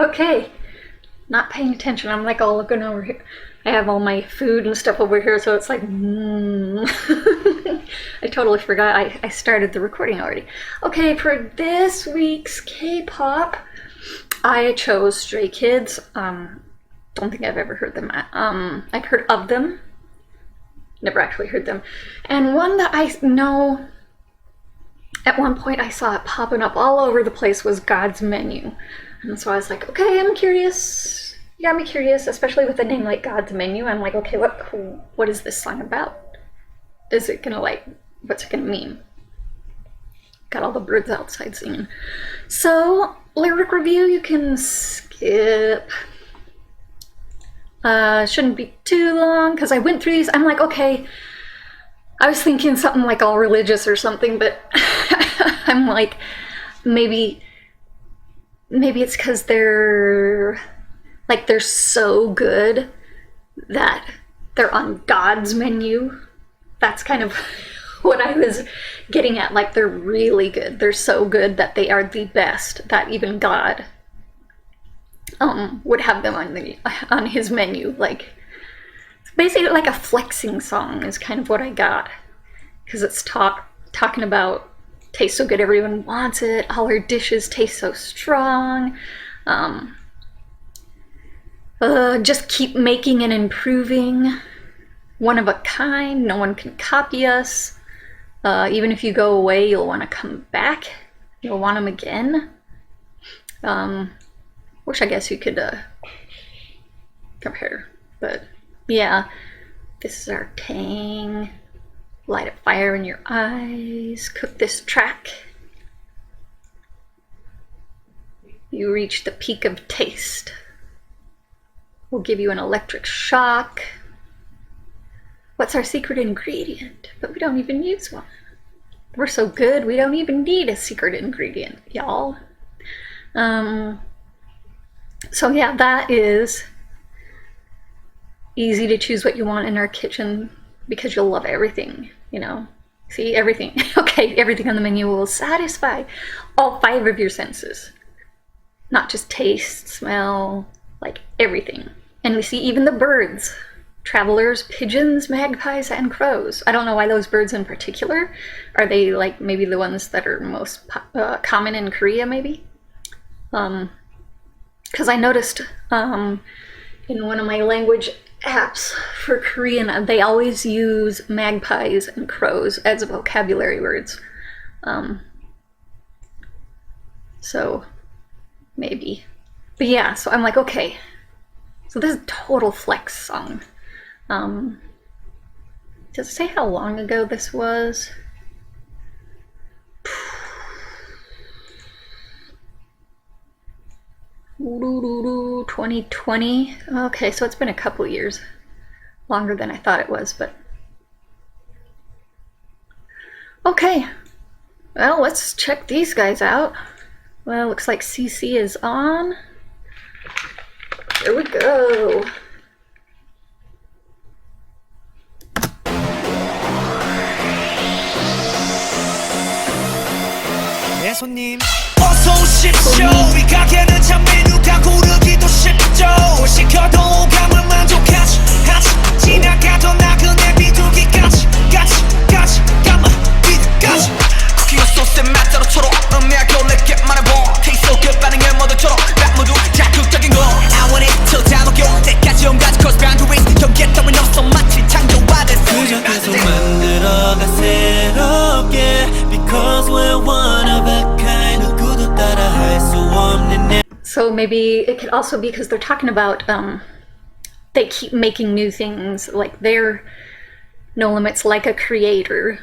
Okay, not paying attention. I'm like all looking over here. I have all my food and stuff over here, so it's like, I totally forgot I started the recording already. Okay, for this week's K-pop, I chose Stray Kids. Don't think I've ever heard them. I've heard of them, never actually heard them. And one that I know, at one point I saw it popping up all over the place, was God's Menu. And so I was like, okay, I'm curious. You got me curious, especially with a name like God's Menu. I'm like, okay, what is this song about? Is it gonna what's it gonna mean? Got all the birds outside singing. So, lyric review, you can skip. Shouldn't be too long, because I went through these. I'm like, okay, I was thinking something like all religious or something, but I'm like, maybe it's because they're so good that they're on God's menu. That's kind of what I was getting at. Like, they're really good. They're so good that they are the best, that even God would have them on his menu. Like, it's basically like a flexing song is kind of what I got, because it's talking about tastes so good everyone wants it, all our dishes taste so strong, just keep making and improving, one of a kind, no one can copy us, even if you go away you'll want to come back, you'll want them again. Which I guess you could compare, but yeah, this is our tang. Light a fire in your eyes, cook this track. You reach the peak of taste. We'll give you an electric shock. What's our secret ingredient? But we don't even use one. We're so good, we don't even need a secret ingredient, y'all. So yeah, that is easy to choose what you want in our kitchen, because you'll love everything, you know. See, everything. Okay, everything on the menu will satisfy all 5 of your senses. Not just taste, smell, like everything. And we see even the birds. Travelers, pigeons, magpies, and crows. I don't know why those birds in particular. Are they like maybe the ones that are most common in Korea, maybe? Because I noticed in one of my language apps for Korean, they always use magpies and crows as vocabulary words. So maybe. But yeah, so I'm like, okay. So this is a total flex song. Does it say how long ago this was? 2020. Okay, so it's been a couple years. Longer than I thought it was, but... Okay. Well, let's check these guys out. Well, looks like CC is on. Here we go. 네, 손님. 어서 오십시오. 이 가게는 참 메뉴가 고르기도 쉽죠. 뭘 시켜도 오감을 만족하지. 지나가던 나그네 비둘기까지. 까지 까마 비드까지. 쿠키와 소스의 맛대로 초록. 음미하고 내게 말해봐. Taste so good 반응을 모두처럼. 랩 모두 자극적인 거. I want it till 다 녹여. 때까지 온갖 cross boundaries. 경계 따윈 없어 마치 창조화됐어. 그저 계속 만들어가 새롭게. Because we're one of a kind. 누구도 따라할 수 없는. So maybe it could also be because they're talking about they keep making new things, like they're no limits, like a creator.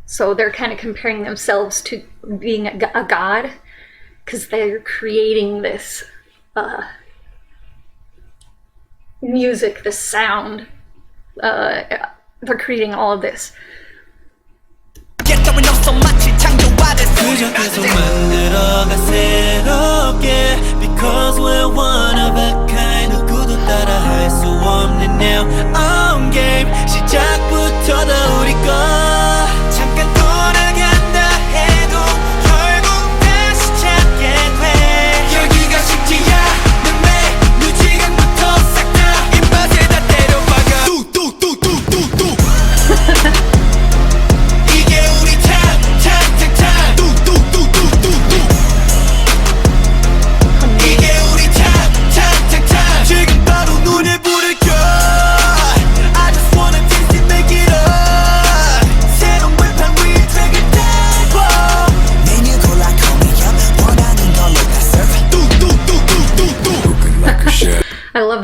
So they're kind of comparing themselves to being a god, because they're creating this music, this sound. They're creating all of this. 그저 계속 만들어가 새롭게. Because we're one of a kind. 누구도 따라할 수 없는 now on game. 시작부터 다 우리 거. 잠깐 돌아간다 해도 결국 다시 찾게 돼. 여기가 숙제야.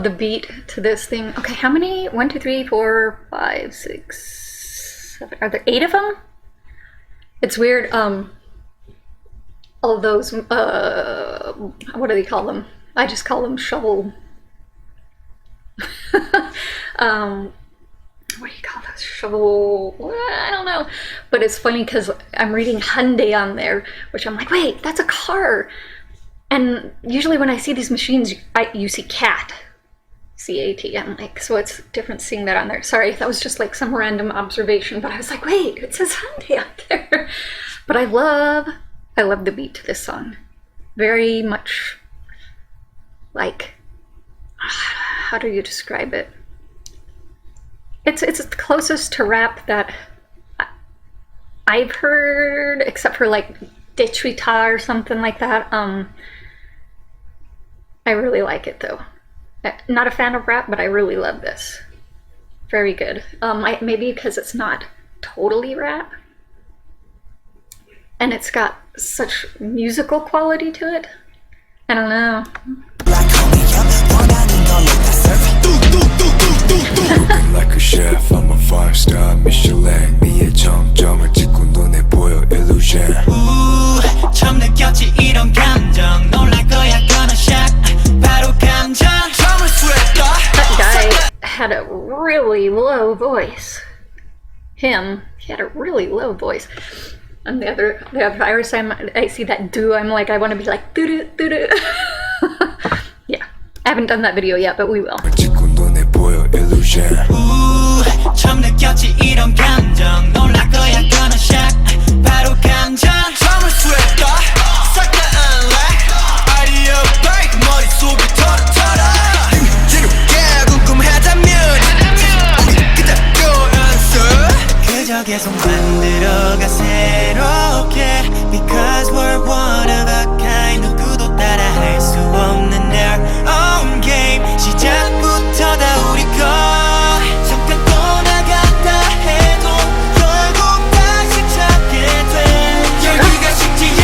the beat to this thing. Okay, how many? 1, 2, 3, 4, 5, 6, 7. Are there 8 of them? It's weird. All those, what do they call them? I just call them shovel. What do you call those? Shovel, I don't know. But it's funny because I'm reading Hyundai on there, which I'm like, wait, that's a car. And usually when I see these machines, you see cat. C-A-T. I'm like, so it's different seeing that on there. Sorry, that was just like some random observation, but I was like, wait, it says Hyundai on there. But I love the beat to this song. Very much like, how do you describe it? It's the closest to rap that I've heard, except for like Dechuita or something like that. I really like it though. Not a fan of rap, but I really love this. Very good. Maybe because it's not totally rap, and it's got such musical quality to it. I don't know. Looking like a chef, I'm a 5-star Michelin. 미의 정점을 찍고 눈에 보여 illusion. 처음 느꼈지 이런 감정 놀랄 거야 gonna shock 바로 감정 처음을 스웨터. That guy had a really low voice. He had a really low voice. And the other every time I see that do, I'm like, I want to be like doo doo doo doo. Yeah, I haven't done that video yet, but we will. 찍고 눈에 보여 illusion. 처음 느꼈지 이런 감정 놀랄 거야 gonna shock 바로 감정 처음을 스웨터 싹 다 unlock 아이디어 break 머릿속을 털어 지루게 궁금하다면 그답고 answer 그저 계속 만들어가 새롭게 because we're one of a kind 누구도 따라할 수 없는 their own game 시작부터 다 우리 거 잠깐 떠나갔다 해도 결국 다시 찾게 돼 열기가 식지야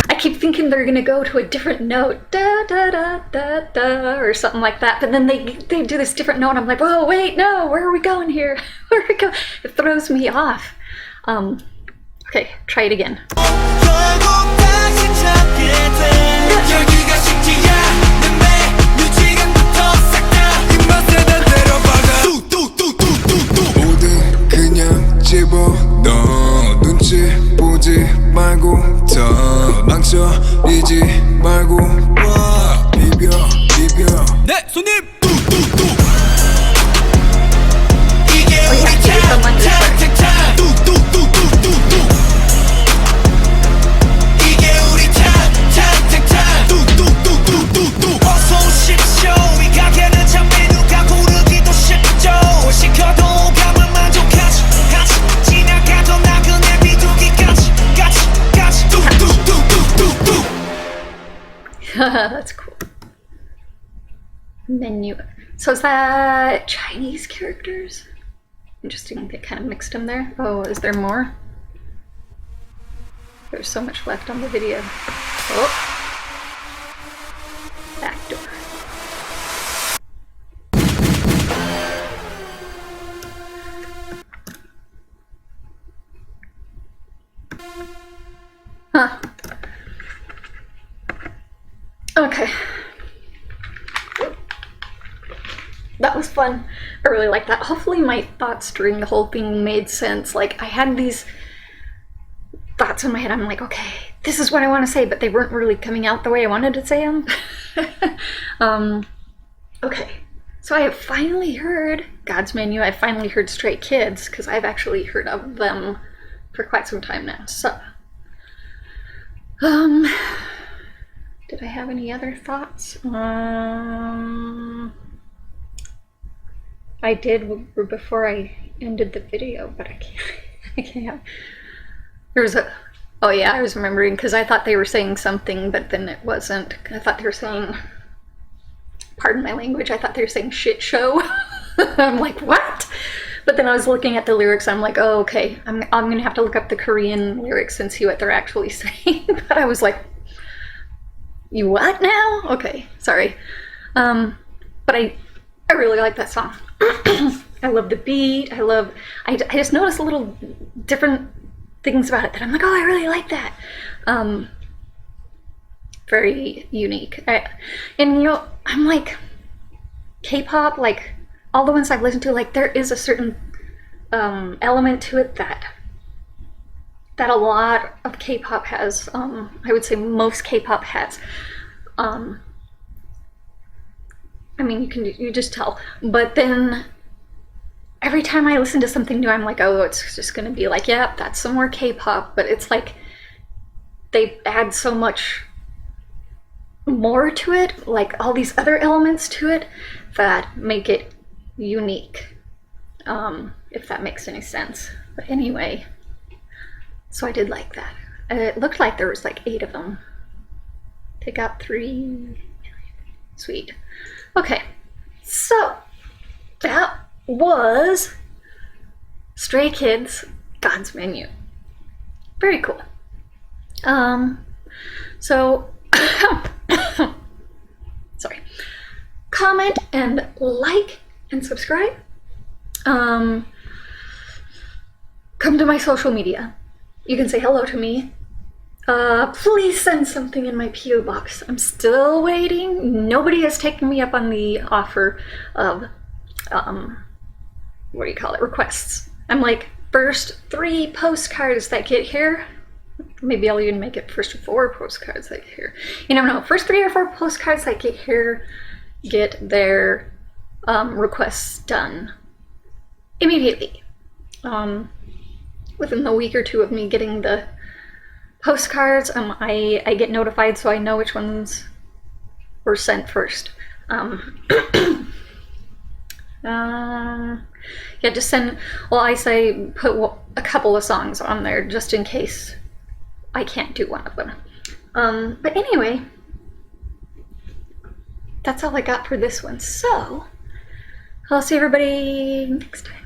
I keep thinking they're gonna go to a different note, da da da da da, or something like that. But then they do this different note. And I'm like, whoa, wait, no, where are we going here? Where are we going? It throws me off. Okay, try it again. 결국 다시 찾게 돼 열기가 식지야 내 지금부터 싹 다 입맛에 다 때려박아 뚜뚜뚜뚜뚜뚜 모든 그냥 집어넣어 눈치 보지 말고 더 망설이지 말고 와 비벼 네 손님 뚜뚜뚜 이게 yeah, 우리 here's the one that's 차 뚜뚜뚜뚜뚜뚜 이게 우리 차 뚜뚜뚜뚜뚜뚜 어서 오십시오 이 가게는 참 메뉴가 고르기도 쉽죠 시켜도 오감을 만족하지 같이 지나가던 나그네 비둘기까지 같이 뚜뚜뚜뚜뚜뚜 That's cool. Menu. So is that Chinese characters? Interesting, they kind of mixed them there. Oh, is there more? There's so much left on the video. Oh. Back door. Huh. Okay. That was fun. I really like that. Hopefully my thoughts during the whole thing made sense. Like, I had these thoughts in my head. I'm like, okay, this is what I want to say, but they weren't really coming out the way I wanted to say them. Okay, so I have finally heard God's Menu. I've finally heard Stray Kids, because I've actually heard of them for quite some time now. So, did I have any other thoughts? I did before I ended the video, but I can't. There was a, oh yeah, I was remembering, because I thought they were saying something, but then it wasn't. I thought they were saying, pardon my language, I thought they were saying shit show. I'm like, what? But then I was looking at the lyrics, I'm like, oh, okay, I'm gonna have to look up the Korean lyrics and see what they're actually saying. But I was like, you what now? Okay, sorry. But I really like that song. I love the beat. I just noticed little different things about it that I'm like, oh, I really like that. Very unique. And you know, I'm like, K-pop, like all the ones I've listened to, like there is a certain element to it that a lot of K-pop has. I would say most K-pop has. I mean, you just tell. But then every time I listen to something new, I'm like, oh, it's just gonna be like, yeah, that's some more K-pop. But it's like they add so much more to it, like all these other elements to it that make it unique. If that makes any sense. But anyway, so I did like that. It looked like there was like 8 of them. Take out 3. Sweet. Okay, so that was Stray Kids God's Menu. Very cool. So sorry. Comment and like and subscribe. Come to my social media. You can say hello to me. Please send something in my P.O. box. I'm still waiting. Nobody has taken me up on the offer of, what do you call it, requests. I'm like, first 3 postcards that get here. Maybe I'll even make it first 4 postcards that get here. You never know. First 3 or 4 postcards that get here get their requests done immediately. Within the week or 2 of me getting the postcards, I get notified so I know which ones were sent first. Yeah, just send, well, I say put a couple of songs on there just in case I can't do one of them. But anyway, that's all I got for this one. So, I'll see everybody next time.